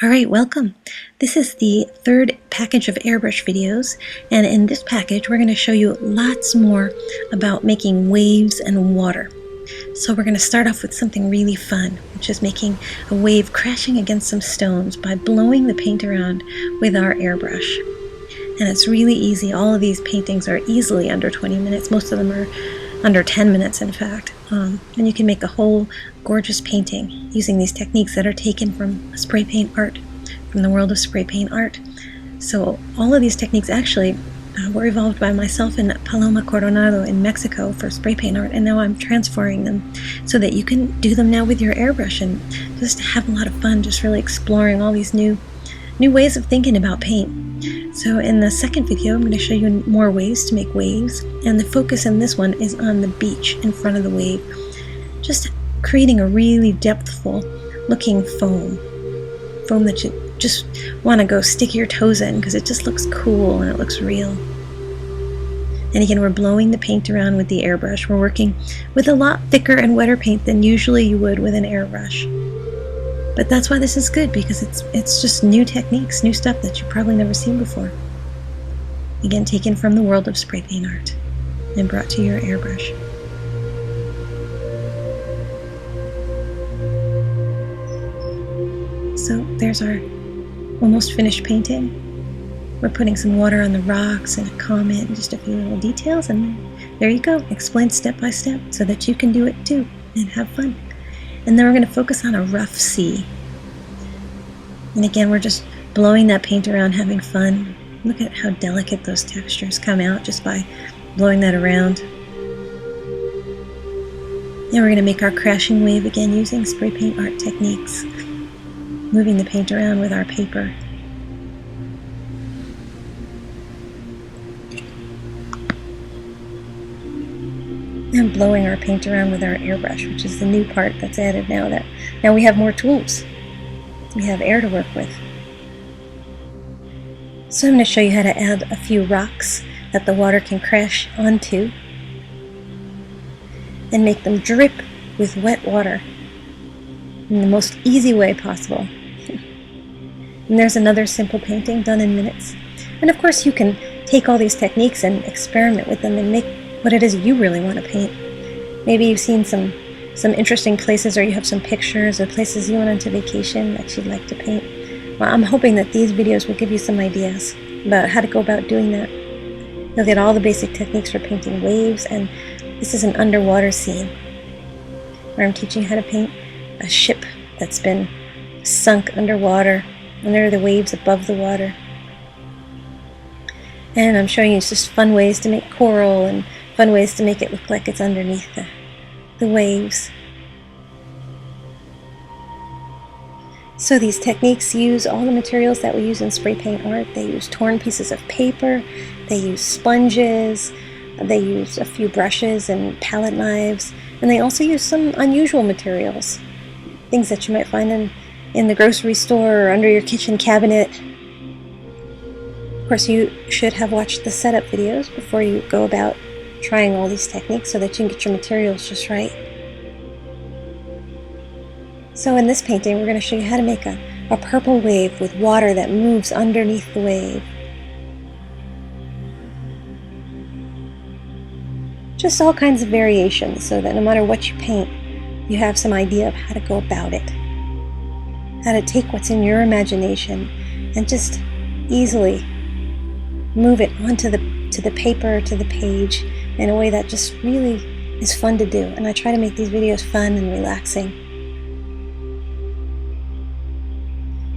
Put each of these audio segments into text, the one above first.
Alright, welcome. This is the third package of airbrush videos, and in this package we're going to show you lots more about making waves and water. So we're going to start off with something really fun, which is making a wave crashing against some stones by blowing the paint around with our airbrush. And it's really easy. All of these paintings are easily under 20 minutes. Most of them are under 10 minutes, in fact. And you can make a whole gorgeous painting using these techniques that are taken from spray paint art, from the world of spray paint art. So all of these techniques actually were evolved by myself and Paloma Coronado in Mexico for spray paint art, and now I'm transferring them so that you can do them now with your airbrush and just have a lot of fun, just really exploring all these new ways of thinking about paint. So in the second video, I'm going to show you more ways to make waves, and the focus in this one is on the beach in front of the wave, just creating a really depthful looking foam that you just want to go stick your toes in because it just looks cool and it looks real. And again, we're blowing the paint around with the airbrush. We're working with a lot thicker and wetter paint than usually you would with an airbrush. But that's why this is good, because it's just new techniques, new stuff that you've probably never seen before. Again, taken from the world of spray paint art and brought to your airbrush. So there's our almost finished painting. We're putting some water on the rocks and a comment and just a few little details, and then there you go, explained step by step so that you can do it too and have fun. And then we're going to focus on a rough sea. And again, we're just blowing that paint around, having fun. Look at how delicate those textures come out just by blowing that around. And we're going to make our crashing wave again using spray paint art techniques, moving the paint around with our paper. And blowing our paint around with our airbrush, which is the new part that's added now we have more tools. We have air to work with. So I'm going to show you how to add a few rocks that the water can crash onto and make them drip with wet water in the most easy way possible. And there's another simple painting done in minutes. And of course you can take all these techniques and experiment with them and make what it is you really want to paint. Maybe you've seen some interesting places, or you have some pictures or places you went on to vacation that you'd like to paint. Well, I'm hoping that these videos will give you some ideas about how to go about doing that. You'll get all the basic techniques for painting waves, and this is an underwater scene where I'm teaching how to paint a ship that's been sunk underwater, and there are the waves above the water. And I'm showing you just fun ways to make coral and fun ways to make it look like it's underneath the waves. So these techniques use all the materials that we use in spray paint art. They use torn pieces of paper, they use sponges, they use a few brushes and palette knives, and they also use some unusual materials, things that you might find in the grocery store or under your kitchen cabinet. Of course, you should have watched the setup videos before you go about trying all these techniques so that you can get your materials just right. So in this painting, we're going to show you how to make a purple wave with water that moves underneath the wave. Just all kinds of variations so that no matter what you paint, you have some idea of how to go about it. How to take what's in your imagination and just easily move it onto the paper, to the page, in a way that just really is fun to do. And I try to make these videos fun and relaxing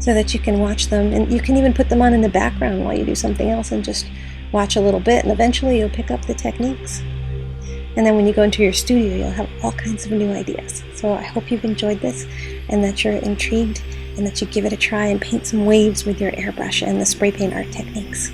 so that you can watch them, and you can even put them on in the background while you do something else and just watch a little bit, and eventually you'll pick up the techniques. And then when you go into your studio, you'll have all kinds of new ideas. So I hope you've enjoyed this and that you're intrigued and that you give it a try and paint some waves with your airbrush and the spray paint art techniques.